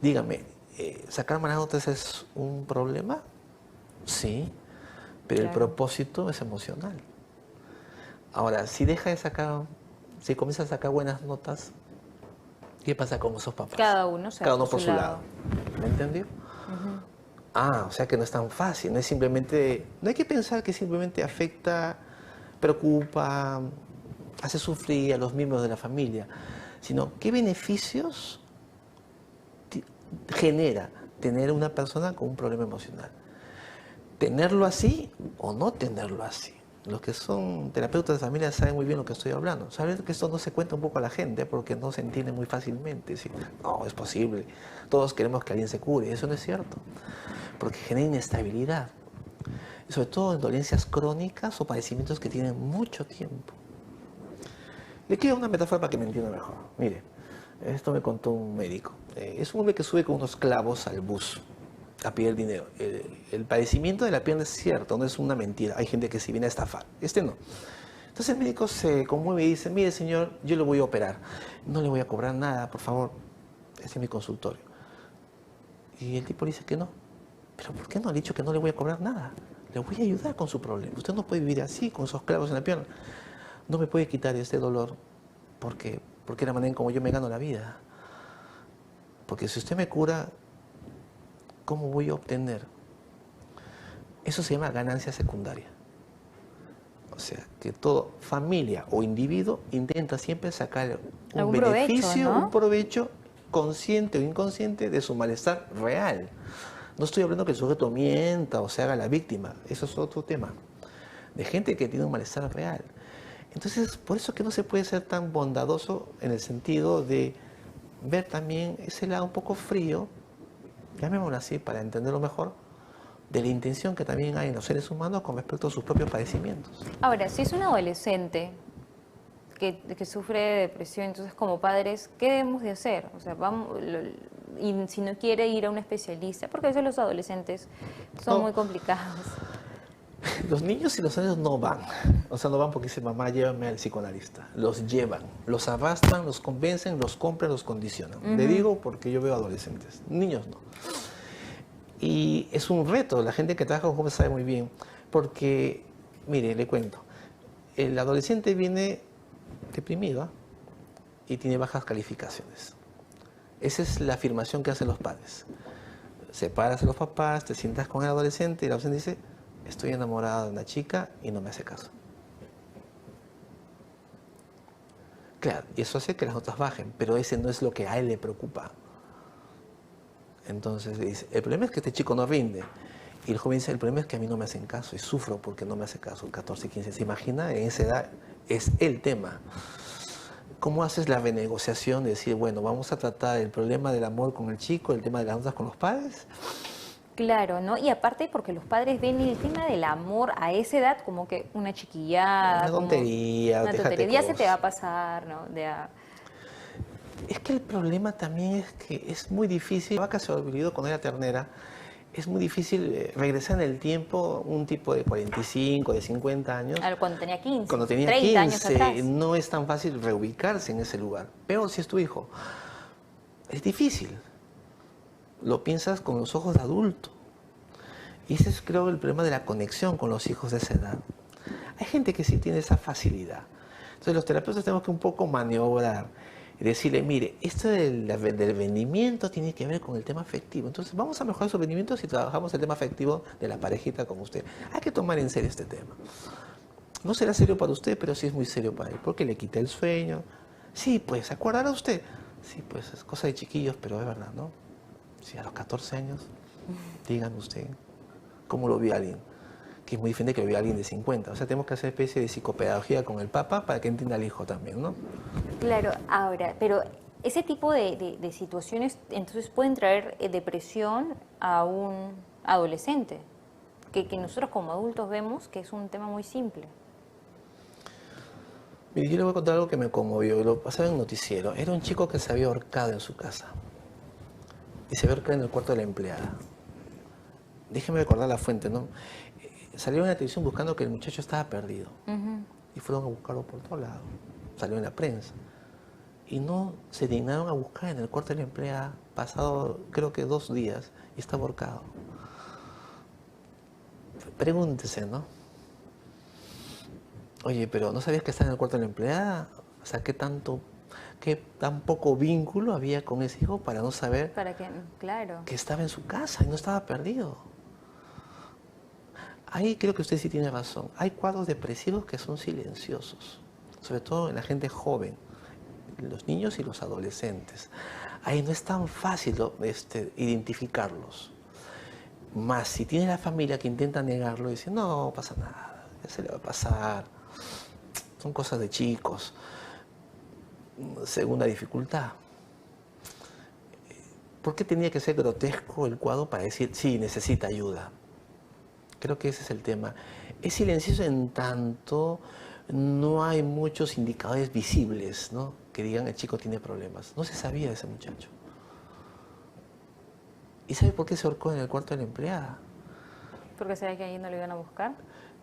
Dígame, ¿sacar malas notas es un problema? Sí, pero Claro. el propósito es emocional. Ahora, si deja de sacar, si comienza a sacar buenas notas, ¿qué pasa con esos papás? Cada uno se Cada va uno por su lado. ¿Me entendió? Ah, o sea que no es tan fácil, no es simplemente, no hay que pensar que simplemente afecta, preocupa, hace sufrir a los miembros de la familia, sino qué beneficios genera tener una persona con un problema emocional. Tenerlo así o no tenerlo así. Los que son terapeutas de familia saben muy bien lo que estoy hablando. Saben que esto no se cuenta un poco a la gente porque no se entiende muy fácilmente. ¿Sí? No, es posible. Todos queremos que alguien se cure. Eso no es cierto. Porque genera inestabilidad. Sobre todo en dolencias crónicas o padecimientos que tienen mucho tiempo. Le quiero una metáfora para que me entienda mejor. Mire, esto me contó un médico. Es un hombre que sube con unos clavos al bus a pedir dinero. El padecimiento de la pierna es cierto, no es una mentira. Hay gente que se viene a estafar. Este no. Entonces el médico se conmueve y dice, mire señor, yo lo voy a operar. No le voy a cobrar nada, por favor. Este es mi consultorio. Y el tipo le dice que no. ¿Pero por qué no? Le he dicho que no le voy a cobrar nada. Le voy a ayudar con su problema. Usted no puede vivir así, con esos clavos en la pierna. No me puede quitar este dolor porque es la manera en cómo yo me gano la vida. Porque si usted me cura, ¿cómo voy a obtener? Eso se llama ganancia secundaria. O sea, que toda familia o individuo intenta siempre sacar un Algún beneficio, provecho, ¿no? un provecho consciente o inconsciente de su malestar real. No estoy hablando que el sujeto mienta o se haga la víctima. Eso es otro tema. De gente que tiene un malestar real. Entonces, por eso que no se puede ser tan bondadoso en el sentido de ver también ese lado un poco frío, llamémoslo así para entenderlo mejor, de la intención que también hay en los seres humanos con respecto a sus propios padecimientos. Ahora, si es un adolescente que sufre de depresión, entonces como padres, ¿qué debemos de hacer? O sea, y si no quiere ir a un especialista, porque a veces los adolescentes son No. muy complicados. Los niños y los niños no van. O sea, no van porque dice mamá, llévame al psicoanalista. Los llevan, los arrastran, los convencen, los compran, los condicionan. Le digo porque yo veo adolescentes, niños no. Y es un reto, la gente que trabaja con jóvenes sabe muy bien, porque, mire, le cuento, el adolescente viene deprimido, ¿ah? Y tiene bajas calificaciones. Esa es la afirmación que hacen los padres. Separas a los papás, te sientas con el adolescente y el adolescente dice, estoy enamorada de una chica y no me hace caso. Claro, y eso hace que las notas bajen, pero ese no es lo que a él le preocupa. Entonces dice, el problema es que este chico no rinde. Y el joven dice, el problema es que a mí no me hacen caso y sufro porque no me hace caso. 14, 15, ¿se imagina? En esa edad es el tema. ¿Cómo haces la renegociación de decir, bueno, vamos a tratar el problema del amor con el chico, el tema de las notas con los padres? Claro, ¿no? Y aparte porque los padres ven el tema del amor a esa edad como que una chiquillada, Una como tontería, una déjate tontería, ya se te va cosas. a pasar, ¿no? Es que el problema también es que es muy difícil, la vaca se ha olvidado con la ternera, es muy difícil regresar en el tiempo un tipo de 45, de 50 años. Cuando tenía 15, Cuando tenía 30 años 15, atrás. no es tan fácil reubicarse en ese lugar. Peor si es tu hijo. Es difícil. Lo piensas con los ojos de adulto. Y ese es, creo, el problema de la conexión con los hijos de esa edad. Hay gente que sí tiene esa facilidad. Entonces los terapeutas tenemos que un poco maniobrar y decirle, mire, esto del rendimiento tiene que ver con el tema afectivo. Entonces vamos a mejorar esos rendimientos si trabajamos el tema afectivo de la parejita con usted. Hay que tomar en serio este tema. No será serio para usted, pero sí es muy serio para él, porque le quita el sueño. Sí, pues, ¿se acordará usted? Sí, pues, es cosa de chiquillos, pero es verdad, ¿no? Sí, a los 14 años, díganme usted, ¿cómo lo vio alguien? Que es muy diferente que lo vio alguien de 50. O sea, tenemos que hacer especie de psicopedagogía con el Papa para que entienda al hijo también, ¿no? Claro, ahora, pero ese tipo de situaciones entonces pueden traer depresión a un adolescente, que nosotros como adultos vemos que es un tema muy simple. Mire, yo le voy a contar algo que me conmovió, lo pasaba en un noticiero. Era un chico que se había ahorcado en su casa y se había ahorcado en el cuarto de la empleada. Déjeme recordar la fuente, ¿no? Salieron en la televisión buscando que el muchacho estaba perdido. Y fueron a buscarlo por todos lados. Salió en la prensa. Y no se dignaron a buscar en el cuarto de la empleada, pasado creo que 2 días, y estaba ahorcado. Pregúntese, ¿no? Oye, pero ¿no sabías que estaba en el cuarto de la empleada? O sea, ¿qué tan poco vínculo había con ese hijo para no saber Para que, claro. que estaba en su casa y no estaba perdido? Ahí creo que usted sí tiene razón. Hay cuadros depresivos que son silenciosos, sobre todo en la gente joven, los niños y los adolescentes. Ahí no es tan fácil identificarlos. Más si tiene la familia que intenta negarlo y dice, no pasa nada, ya se le va a pasar, son cosas de chicos. Segunda dificultad. ¿Por qué tenía que ser grotesco el cuadro para decir, sí, necesita ayuda? Creo que ese es el tema. Es silencioso en tanto no hay muchos indicadores visibles, ¿no? Que digan el chico tiene problemas. No se sabía de ese muchacho. ¿Y sabe por qué se ahorcó en el cuarto de la empleada? ¿Porque sabía que ahí no lo iban a buscar?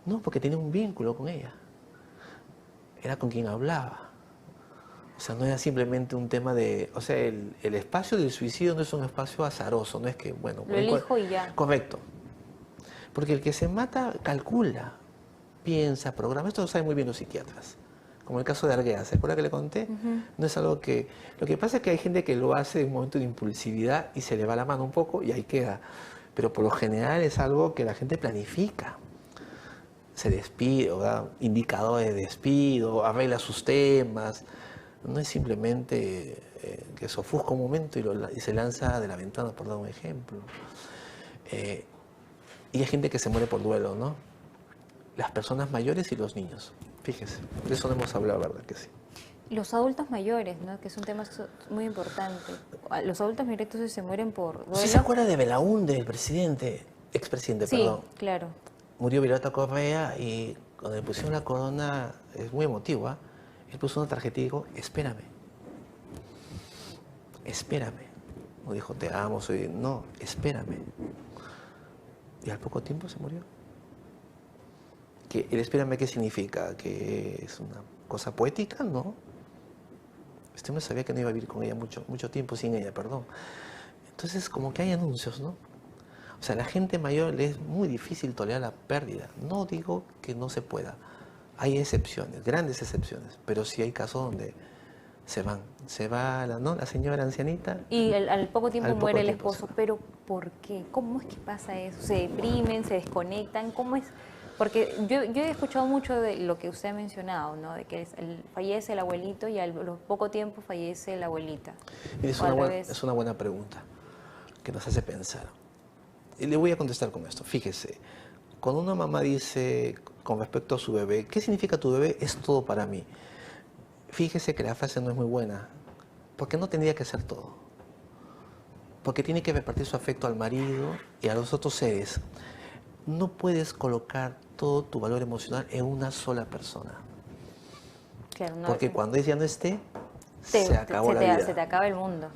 No, porque tenía un vínculo con ella. Era con quien hablaba. O sea, no era simplemente un tema de... O sea, el espacio del suicidio no es un espacio azaroso, no es que, bueno... Lo elijo y ya. Correcto. Porque el que se mata calcula, piensa, programa. Esto lo saben muy bien los psiquiatras. Como el caso de Argueda, ¿se acuerda que le conté? No es algo que... Lo que pasa es que hay gente que lo hace en un momento de impulsividad y se le va la mano un poco y ahí queda. Pero por lo general es algo que la gente planifica. Se despide, o da indicadores de despido, arregla sus temas. No es simplemente que se ofusca un momento y se lanza de la ventana, por dar un ejemplo. Y hay gente que se muere por duelo, ¿no? Las personas mayores y los niños. Fíjese, de eso no hemos hablado, ¿verdad que sí? Los adultos mayores, ¿no? Que es un tema muy importante. Los adultos mayores entonces se mueren por duelo. ¿Usted se acuerda de Belaúnde, el presidente, expresidente, Sí, perdón? claro. Murió Violeta Correa y cuando le pusieron la corona, es muy emotivo, ¿ah? Él puso una tarjeta y dijo, espérame. Espérame. No dijo, te amo, soy... No, espérame. Y al poco tiempo se murió. Que el espérame, ¿qué significa? ¿Que es una cosa poética? No. Este hombre sabía que no iba a vivir con ella mucho tiempo sin ella, perdón. Entonces, como que hay anuncios, ¿no? O sea, a la gente mayor le es muy difícil tolerar la pérdida. No digo que no se pueda. Hay excepciones, grandes excepciones, pero sí hay casos donde se van. Se va ¿no? la señora ancianita. Y al poco tiempo al poco muere el tiempo esposo. se va. ¿Pero por qué? ¿Cómo es que pasa eso? ¿Se deprimen, se desconectan? ¿Cómo es? Porque yo he escuchado mucho de lo que usted ha mencionado, ¿no? De que fallece el abuelito y al poco tiempo fallece la abuelita. Mire, O al revés. es una buena pregunta que nos hace pensar. Y le voy a contestar con esto. Fíjese, cuando una mamá dice con respecto a su bebé, ¿qué significa tu bebé? Es todo para mí. Fíjese que la frase no es muy buena, porque no tendría que ser todo. Porque tiene que repartir su afecto al marido y a los otros seres. No puedes colocar todo tu valor emocional en una sola persona. Claro, no, Porque cuando ella no esté, se acabó la vida. Se te acaba el mundo.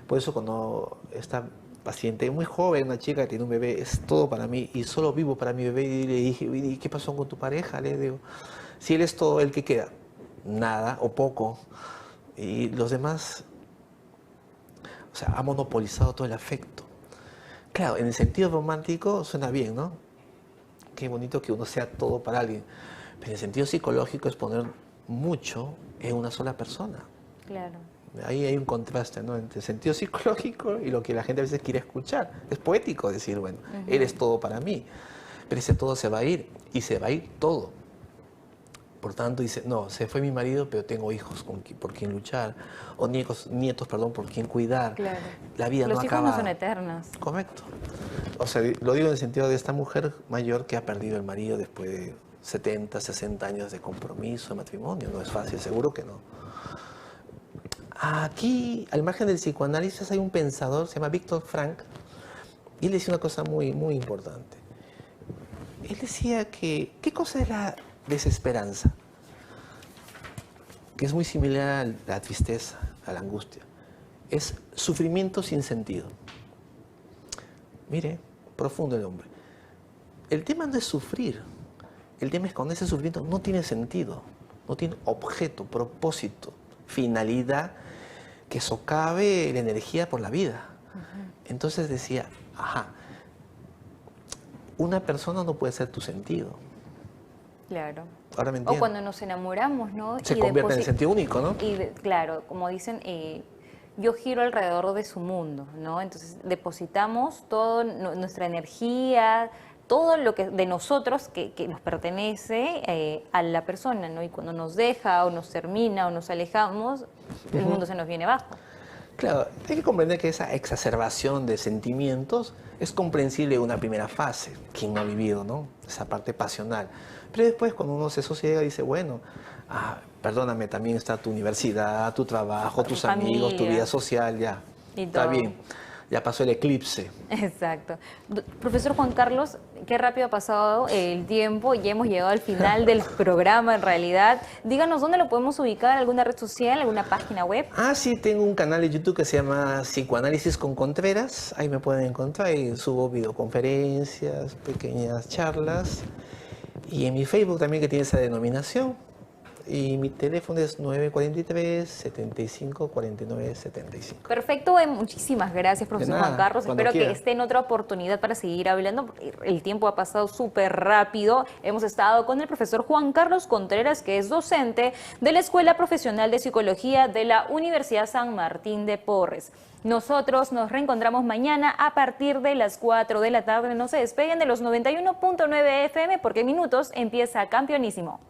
Por eso cuando esta paciente muy joven, una chica que tiene un bebé, es todo para mí y solo vivo para mi bebé, y le dije, ¿y qué pasó con tu pareja? Le digo, si él es todo, ¿el que queda? Nada o poco. Y los demás, o sea, ha monopolizado todo el afecto. Claro, en el sentido romántico suena bien, ¿no? Qué bonito que uno sea todo para alguien. Pero en el sentido psicológico es poner mucho en una sola persona. Claro. Ahí hay un contraste, ¿no? Entre el sentido psicológico y lo que la gente a veces quiere escuchar. Es poético decir, bueno, él es todo para mí, pero ese todo se va a ir y se va a ir todo. Por tanto, dice, no, se fue mi marido, pero tengo hijos por quien luchar, o nietos, perdón, por quien cuidar. Claro. La vida Los no hijos acaba. no son eternos. Correcto. O sea, lo digo en el sentido de esta mujer mayor que ha perdido el marido después de 70, 60 años de compromiso, de matrimonio. No es fácil, seguro que no. Aquí, al margen del psicoanálisis, hay un pensador, se llama Viktor Frankl, y él decía una cosa muy, muy importante. Él decía que, ¿qué cosa es la desesperanza? Que es muy similar a la tristeza, a la angustia. Es sufrimiento sin sentido. Mire, profundo el hombre. El tema no es sufrir. El tema es cuando ese sufrimiento no tiene sentido, no tiene objeto, propósito, finalidad que socave la energía por la vida. Entonces decía, ajá, una persona no puede ser tu sentido. Claro. Ahora me O entiendo. cuando nos enamoramos, ¿no? Se convierte en el sentido único, ¿no? Claro, como dicen, yo giro alrededor de su mundo, ¿no? Entonces depositamos toda nuestra energía, todo lo que de nosotros que nos pertenece a la persona, ¿no? Y cuando nos deja o nos termina o nos alejamos, el mundo se nos viene abajo. Claro, hay que comprender que esa exacerbación de sentimientos es comprensible en una primera fase, quien no ha vivido, ¿no? Esa parte pasional. Pero después cuando uno se sosiega dice, bueno, perdóname, también está tu universidad, tu trabajo, tus amigos, tu vida social, ya. Y está todo. bien, ya pasó el eclipse. Exacto. Profesor Juan Carlos, qué rápido ha pasado el tiempo y hemos llegado al final del programa en realidad. Díganos dónde lo podemos ubicar, alguna red social, alguna página web. Sí, tengo un canal de YouTube que se llama Psicoanálisis con Contreras. Ahí me pueden encontrar y subo videoconferencias, pequeñas charlas. Y en mi Facebook también que tiene esa denominación. Y mi teléfono es 943-75-49-75. Perfecto, muchísimas gracias, profesor De nada, Juan Carlos. cuando Espero quiera. que esté en otra oportunidad para seguir hablando, porque el tiempo ha pasado súper rápido. Hemos estado con el profesor Juan Carlos Contreras, que es docente de la Escuela Profesional de Psicología de la Universidad San Martín de Porres. Nosotros nos reencontramos mañana a partir de las 4 de la tarde. No se despeguen de los 91.9 FM porque en minutos empieza Campeonísimo.